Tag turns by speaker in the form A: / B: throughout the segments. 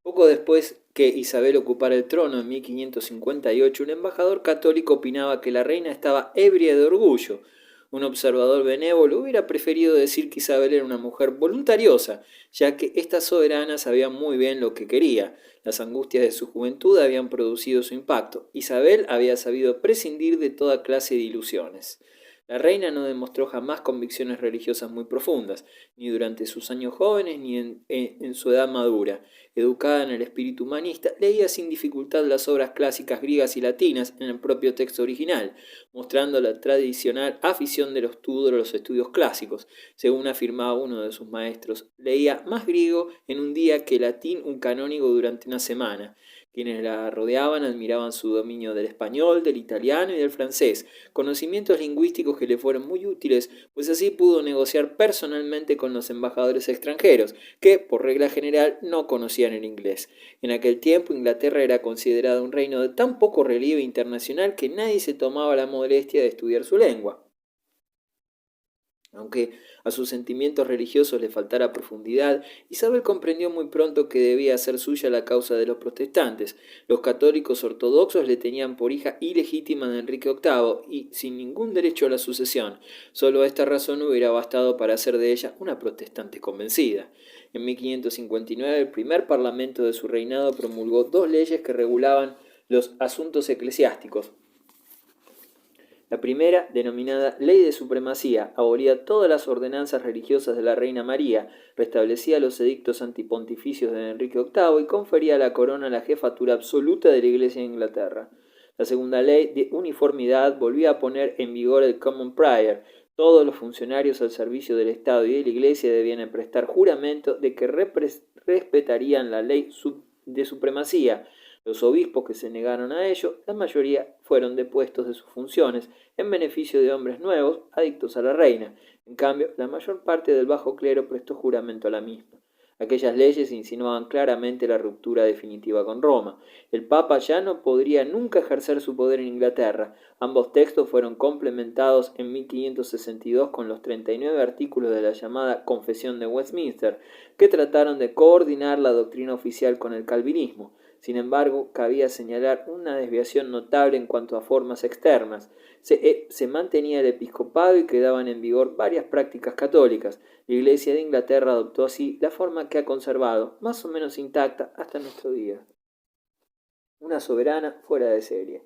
A: Poco después que Isabel ocupara el trono en 1558, un embajador católico opinaba que la reina estaba ebria de orgullo. Un observador benévolo hubiera preferido decir que Isabel era una mujer voluntariosa, ya que esta soberana sabía muy bien lo que quería. Las angustias de su juventud habían producido su impacto. Isabel había sabido prescindir de toda clase de ilusiones. La reina no demostró jamás convicciones religiosas muy profundas, ni durante sus años jóvenes ni en su edad madura. Educada en el espíritu humanista, leía sin dificultad las obras clásicas griegas y latinas en el propio texto original, mostrando la tradicional afición de los Tudor a los estudios clásicos. Según afirmaba uno de sus maestros, leía más griego en un día que latín un canónigo durante una semana. Quienes la rodeaban admiraban su dominio del español, del italiano y del francés, conocimientos lingüísticos que le fueron muy útiles, pues así pudo negociar personalmente con los embajadores extranjeros, que, por regla general, no conocían el inglés. En aquel tiempo, Inglaterra era considerada un reino de tan poco relieve internacional que nadie se tomaba la molestia de estudiar su lengua. Aunque a sus sentimientos religiosos le faltara profundidad, Isabel comprendió muy pronto que debía hacer suya la causa de los protestantes. Los católicos ortodoxos le tenían por hija ilegítima de Enrique VIII y sin ningún derecho a la sucesión. Solo esta razón hubiera bastado para hacer de ella una protestante convencida. En 1559 el primer parlamento de su reinado promulgó dos leyes que regulaban los asuntos eclesiásticos. La primera, denominada Ley de Supremacía, abolía todas las ordenanzas religiosas de la Reina María, restablecía los edictos antipontificios de Enrique VIII y confería a la corona la jefatura absoluta de la Iglesia de Inglaterra. La segunda ley de uniformidad volvía a poner en vigor el Common Prayer. Todos los funcionarios al servicio del Estado y de la Iglesia debían prestar juramento de que respetarían la ley de supremacía. Los obispos que se negaron a ello, la mayoría fueron depuestos de sus funciones en beneficio de hombres nuevos, adictos a la reina. En cambio, la mayor parte del bajo clero prestó juramento a la misma. Aquellas leyes insinuaban claramente la ruptura definitiva con Roma. El Papa ya no podría nunca ejercer su poder en Inglaterra. Ambos textos fueron complementados en 1562 con los 39 artículos de la llamada Confesión de Westminster, que trataron de coordinar la doctrina oficial con el calvinismo. Sin embargo, cabía señalar una desviación notable en cuanto a formas externas. Se mantenía el episcopado y quedaban en vigor varias prácticas católicas. La Iglesia de Inglaterra adoptó así la forma que ha conservado, más o menos intacta, hasta nuestro día. Una soberana fuera de serie.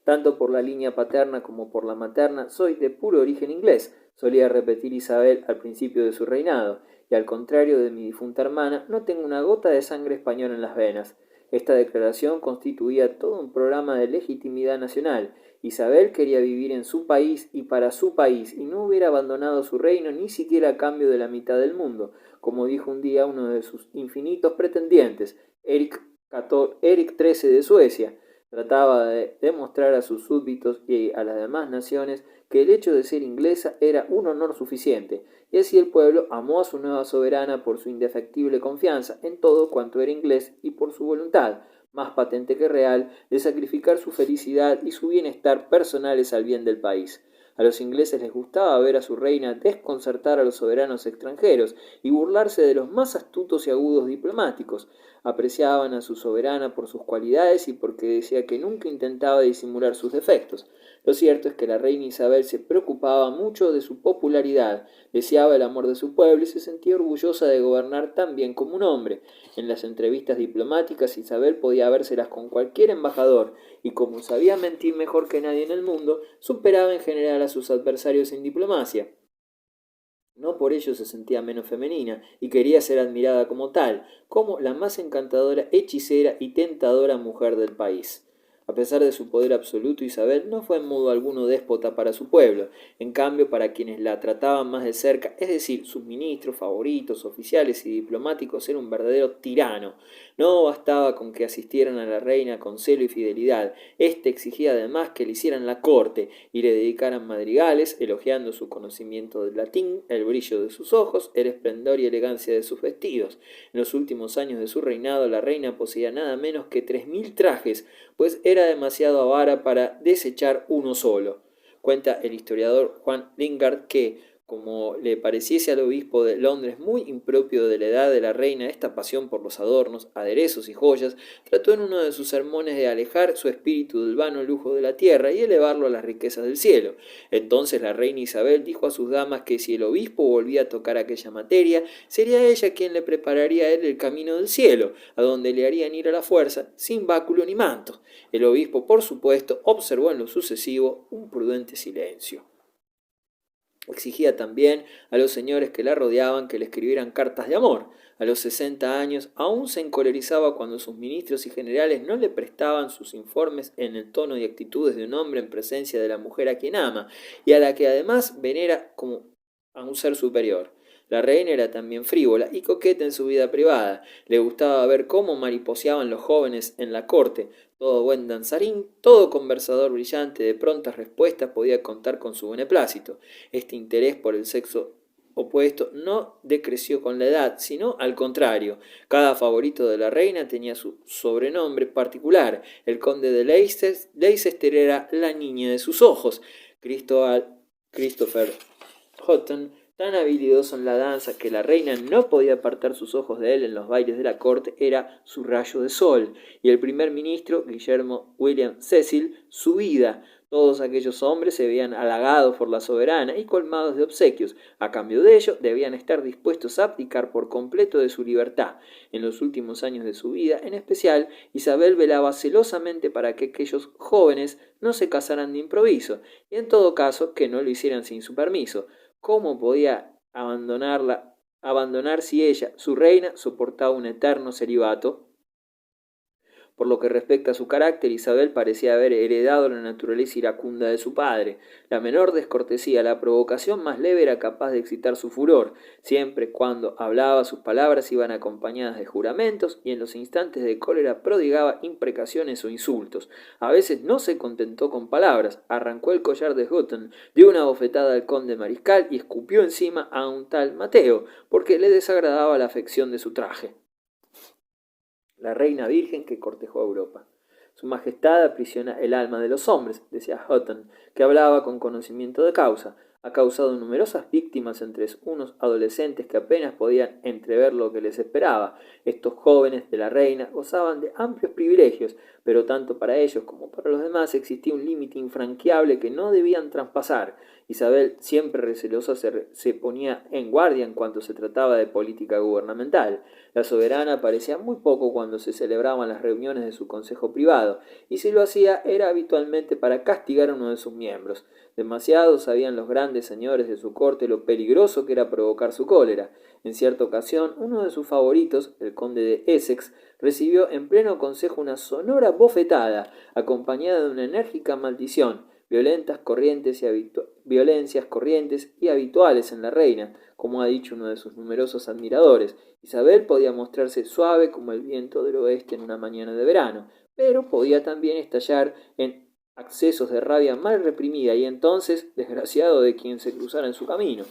A: Tanto por la línea paterna como por la materna, soy de puro origen inglés, solía repetir Isabel al principio de su reinado, y al contrario de mi difunta hermana, no tengo una gota de sangre española en las venas. Esta declaración constituía todo un programa de legitimidad nacional. Isabel quería vivir en su país y para su país, y no hubiera abandonado su reino ni siquiera a cambio de la mitad del mundo, como dijo un día uno de sus infinitos pretendientes, Eric XIII de Suecia. Trataba de demostrar a sus súbditos y a las demás naciones que el hecho de ser inglesa era un honor suficiente, y así el pueblo amó a su nueva soberana por su indefectible confianza en todo cuanto era inglés y por su voluntad, más patente que real, de sacrificar su felicidad y su bienestar personales al bien del país. A los ingleses les gustaba ver a su reina desconcertar a los soberanos extranjeros y burlarse de los más astutos y agudos diplomáticos. Apreciaban a su soberana por sus cualidades y porque decía que nunca intentaba disimular sus defectos. Lo cierto es que la reina Isabel se preocupaba mucho de su popularidad, deseaba el amor de su pueblo y se sentía orgullosa de gobernar tan bien como un hombre. En las entrevistas diplomáticas Isabel podía vérselas con cualquier embajador y como sabía mentir mejor que nadie en el mundo, superaba en general a sus adversarios en diplomacia. No por ello se sentía menos femenina y quería ser admirada como tal, como la más encantadora, hechicera y tentadora mujer del país. A pesar de su poder absoluto, Isabel no fue en modo alguno déspota para su pueblo. En cambio, para quienes la trataban más de cerca, es decir, sus ministros favoritos, oficiales y diplomáticos, era un verdadero tirano. No bastaba con que asistieran a la reina con celo y fidelidad. Éste exigía además que le hicieran la corte y le dedicaran madrigales, elogiando su conocimiento del latín, el brillo de sus ojos, el esplendor y elegancia de sus vestidos. En los últimos años de su reinado, la reina poseía nada menos que 3000 trajes, pues era demasiado avara para desechar uno solo. Cuenta el historiador Juan Lingard que, Como le pareciese al obispo de Londres muy impropio de la edad de la reina esta pasión por los adornos, aderezos y joyas, trató en uno de sus sermones de alejar su espíritu del vano lujo de la tierra y elevarlo a las riquezas del cielo. Entonces la reina Isabel dijo a sus damas que si el obispo volvía a tocar aquella materia, sería ella quien le prepararía a él el camino del cielo, a donde le harían ir a la fuerza, sin báculo ni manto. El obispo, por supuesto, observó en lo sucesivo un prudente silencio. Exigía también a los señores que la rodeaban que le escribieran cartas de amor. A los 60 años aún se encolerizaba cuando sus ministros y generales no le prestaban sus informes en el tono y actitudes de un hombre en presencia de la mujer a quien ama, y a la que además venera como a un ser superior. La reina era también frívola y coqueta en su vida privada. Le gustaba ver cómo mariposeaban los jóvenes en la corte. Todo buen danzarín, todo conversador brillante de prontas respuestas podía contar con su beneplácito. Este interés por el sexo opuesto no decreció con la edad, sino al contrario. Cada favorito de la reina tenía su sobrenombre particular. El conde de Leicester era la niña de sus ojos. Christopher Houghton, tan habilidoso en la danza que la reina no podía apartar sus ojos de él en los bailes de la corte, era su rayo de sol, y el primer ministro, Guillermo William Cecil, su vida. Todos aquellos hombres se veían halagados por la soberana y colmados de obsequios. A cambio de ello, debían estar dispuestos a abdicar por completo de su libertad. En los últimos años de su vida, en especial, Isabel velaba celosamente para que aquellos jóvenes no se casaran de improviso, y en todo caso que no lo hicieran sin su permiso. ¿Cómo podía abandonar si ella, su reina, soportaba un eterno celibato? Por lo que respecta a su carácter, Isabel parecía haber heredado la naturaleza iracunda de su padre. La menor descortesía, la provocación más leve era capaz de excitar su furor. Siempre cuando hablaba, sus palabras iban acompañadas de juramentos y en los instantes de cólera prodigaba imprecaciones o insultos. A veces no se contentó con palabras, arrancó el collar de Houghton, dio una bofetada al conde mariscal y escupió encima a un tal Mateo, porque le desagradaba la afección de su traje. La reina virgen que cortejó a Europa. Su majestad aprisiona el alma de los hombres, decía Houghton, que hablaba con conocimiento de causa. Ha causado numerosas víctimas entre unos adolescentes que apenas podían entrever lo que les esperaba. Estos jóvenes de la reina gozaban de amplios privilegios, pero tanto para ellos como para los demás existía un límite infranqueable que no debían traspasar. Isabel, siempre recelosa, se ponía en guardia en cuanto se trataba de política gubernamental. La soberana aparecía muy poco cuando se celebraban las reuniones de su consejo privado, y si lo hacía era habitualmente para castigar a uno de sus miembros. Demasiado sabían los grandes señores de su corte lo peligroso que era provocar su cólera. En cierta ocasión, uno de sus favoritos, el conde de Essex, recibió en pleno consejo una sonora bofetada, acompañada de una enérgica maldición. Violencias corrientes y habituales en la reina, como ha dicho uno de sus numerosos admiradores. Isabel podía mostrarse suave como el viento del oeste en una mañana de verano, pero podía también estallar en accesos de rabia mal reprimida y entonces, desgraciado de quien se cruzara en su camino.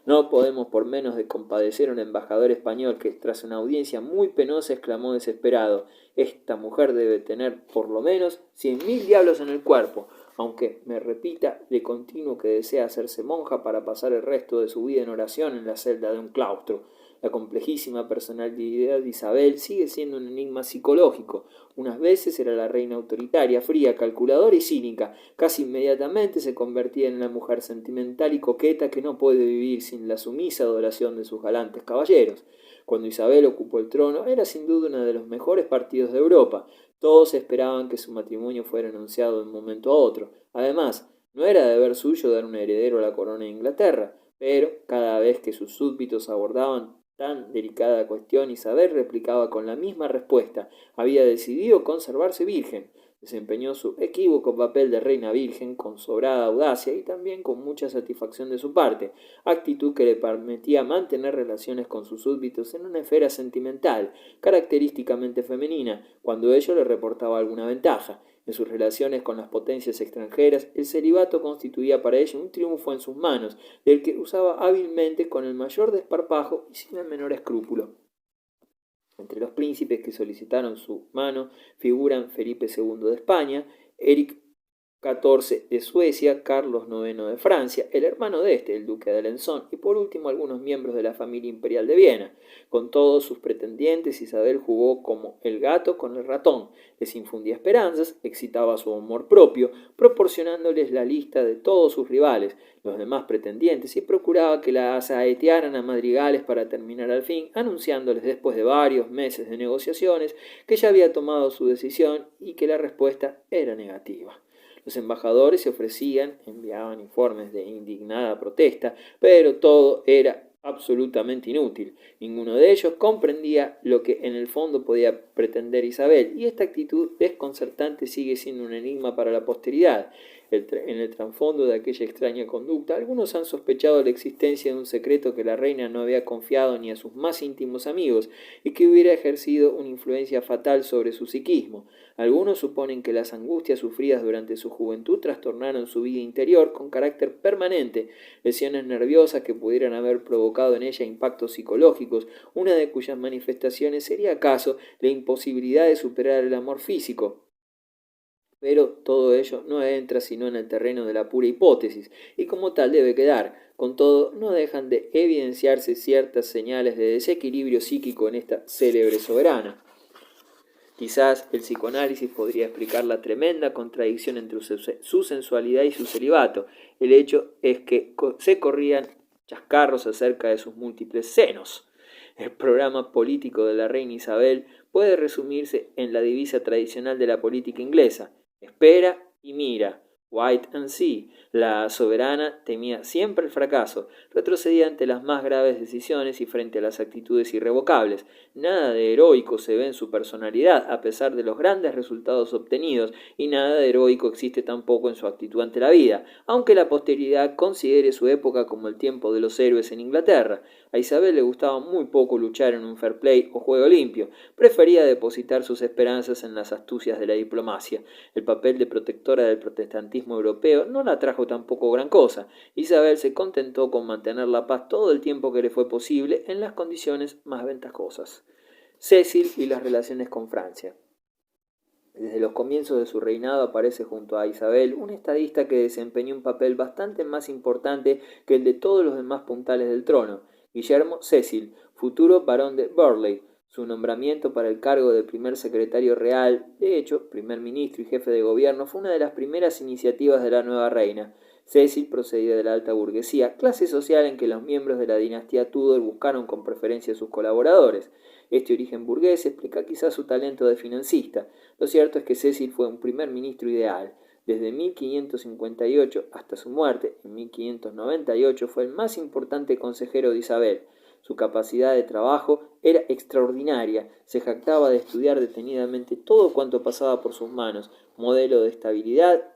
A: No podemos por menos de compadecer a un embajador español que, tras una audiencia muy penosa, exclamó desesperado: «Esta mujer debe tener por lo menos 100.000 diablos en el cuerpo, aunque me repita de continuo que desea hacerse monja para pasar el resto de su vida en oración en la celda de un claustro». La complejísima personalidad de Isabel sigue siendo un enigma psicológico. Unas veces era la reina autoritaria, fría, calculadora y cínica. Casi inmediatamente se convertía en una mujer sentimental y coqueta que no puede vivir sin la sumisa adoración de sus galantes caballeros. Cuando Isabel ocupó el trono, era sin duda uno de los mejores partidos de Europa. Todos esperaban que su matrimonio fuera anunciado de un momento a otro. Además, no era deber suyo dar un heredero a la corona de Inglaterra, pero cada vez que sus súbditos abordaban tan delicada cuestión, Isabel replicaba con la misma respuesta: había decidido conservarse virgen. Desempeñó su equívoco papel de reina virgen con sobrada audacia y también con mucha satisfacción de su parte, actitud que le permitía mantener relaciones con sus súbditos en una esfera sentimental, característicamente femenina, cuando ello le reportaba alguna ventaja. En sus relaciones con las potencias extranjeras, el celibato constituía para ella un triunfo en sus manos, del que usaba hábilmente con el mayor desparpajo y sin el menor escrúpulo. Entre los príncipes que solicitaron su mano figuran Felipe II de España, Eric XIV de Suecia, Carlos IX de Francia, el hermano de este, el duque de Alençon, y por último algunos miembros de la familia imperial de Viena. Con todos sus pretendientes, Isabel jugó como el gato con el ratón, les infundía esperanzas, excitaba su amor propio, proporcionándoles la lista de todos sus rivales, los demás pretendientes, y procuraba que la saetearan a madrigales para terminar al fin, anunciándoles después de varios meses de negociaciones que ya había tomado su decisión y que la respuesta era negativa. Los embajadores se ofrecían, enviaban informes de indignada protesta, pero todo era absolutamente inútil. Ninguno de ellos comprendía lo que en el fondo podía pretender Isabel, y esta actitud desconcertante sigue siendo un enigma para la posteridad. En el trasfondo de aquella extraña conducta, algunos han sospechado la existencia de un secreto que la reina no había confiado ni a sus más íntimos amigos y que hubiera ejercido una influencia fatal sobre su psiquismo. Algunos suponen que las angustias sufridas durante su juventud trastornaron su vida interior con carácter permanente, lesiones nerviosas que pudieran haber provocado en ella impactos psicológicos, una de cuyas manifestaciones sería acaso la imposibilidad de superar el amor físico. Pero todo ello no entra sino en el terreno de la pura hipótesis, y como tal debe quedar. Con todo, no dejan de evidenciarse ciertas señales de desequilibrio psíquico en esta célebre soberana. Quizás el psicoanálisis podría explicar la tremenda contradicción entre su sensualidad y su celibato. El hecho es que se corrían chascarros acerca de sus múltiples senos. El programa político de la reina Isabel puede resumirse en la divisa tradicional de la política inglesa: espera y mira, wait and see. La soberana temía siempre el fracaso, retrocedía ante las más graves decisiones y frente a las actitudes irrevocables. Nada de heroico se ve en su personalidad, a pesar de los grandes resultados obtenidos, y nada de heroico existe tampoco en su actitud ante la vida, aunque la posteridad considere su época como el tiempo de los héroes en Inglaterra. A Isabel le gustaba muy poco luchar en un fair play o juego limpio, prefería depositar sus esperanzas en las astucias de la diplomacia. El papel de protectora del protestantismo europeo no la trajo tampoco gran cosa. Isabel se contentó con mantener la paz todo el tiempo que le fue posible en las condiciones más ventajosas. Cecil y las relaciones con Francia. Desde los comienzos de su reinado aparece junto a Isabel un estadista que desempeñó un papel bastante más importante que el de todos los demás puntales del trono: Guillermo Cecil, futuro barón de Burleigh. Su nombramiento para el cargo de primer secretario real, de hecho, primer ministro y jefe de gobierno, fue una de las primeras iniciativas de la nueva reina. Cecil procedía de la alta burguesía, clase social en que los miembros de la dinastía Tudor buscaron con preferencia a sus colaboradores. Este origen burgués explica quizás su talento de financista. Lo cierto es que Cecil fue un primer ministro ideal. Desde 1558 hasta su muerte, en 1598, fue el más importante consejero de Isabel. Su capacidad de trabajo era extraordinaria, se jactaba de estudiar detenidamente todo cuanto pasaba por sus manos. Modelo de estabilidad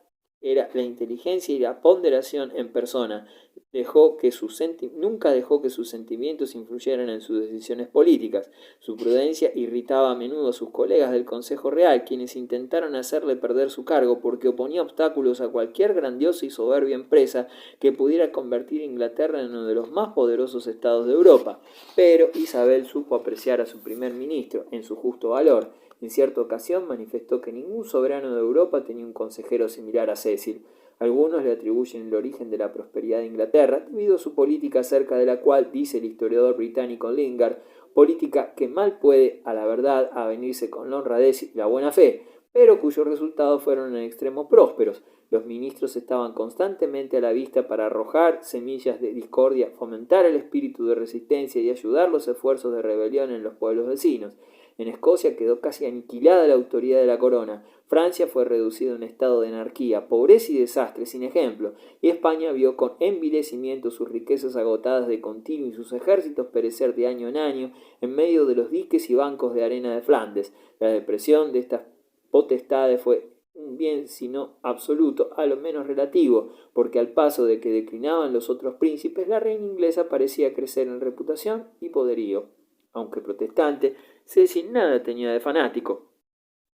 A: era la inteligencia y la ponderación en persona. Nunca dejó que sus sentimientos influyeran en sus decisiones políticas. Su prudencia irritaba a menudo a sus colegas del Consejo Real, quienes intentaron hacerle perder su cargo porque oponía obstáculos a cualquier grandiosa y soberbia empresa que pudiera convertir a Inglaterra en uno de los más poderosos estados de Europa. Pero Isabel supo apreciar a su primer ministro en su justo valor. En cierta ocasión manifestó que ningún soberano de Europa tenía un consejero similar a Cecil. Algunos le atribuyen el origen de la prosperidad de Inglaterra debido a su política acerca de la cual, dice el historiador británico Lingard, política que mal puede, a la verdad, avenirse con la honradez y la buena fe, pero cuyos resultados fueron en extremo prósperos. Los ministros estaban constantemente a la vista para arrojar semillas de discordia, fomentar el espíritu de resistencia y ayudar los esfuerzos de rebelión en los pueblos vecinos. En Escocia quedó casi aniquilada la autoridad de la corona. Francia fue reducida a un estado de anarquía, pobreza y desastre sin ejemplo, y España vio con envilecimiento sus riquezas agotadas de continuo y sus ejércitos perecer de año en año en medio de los diques y bancos de arena de Flandes. La depresión de estas potestades fue un bien, si no absoluto, a lo menos relativo, porque al paso de que declinaban los otros príncipes, la reina inglesa parecía crecer en reputación y poderío. Aunque protestante, Cecil nada tenía de fanático,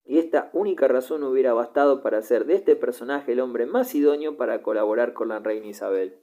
A: y esta única razón hubiera bastado para hacer de este personaje el hombre más idóneo para colaborar con la reina Isabel.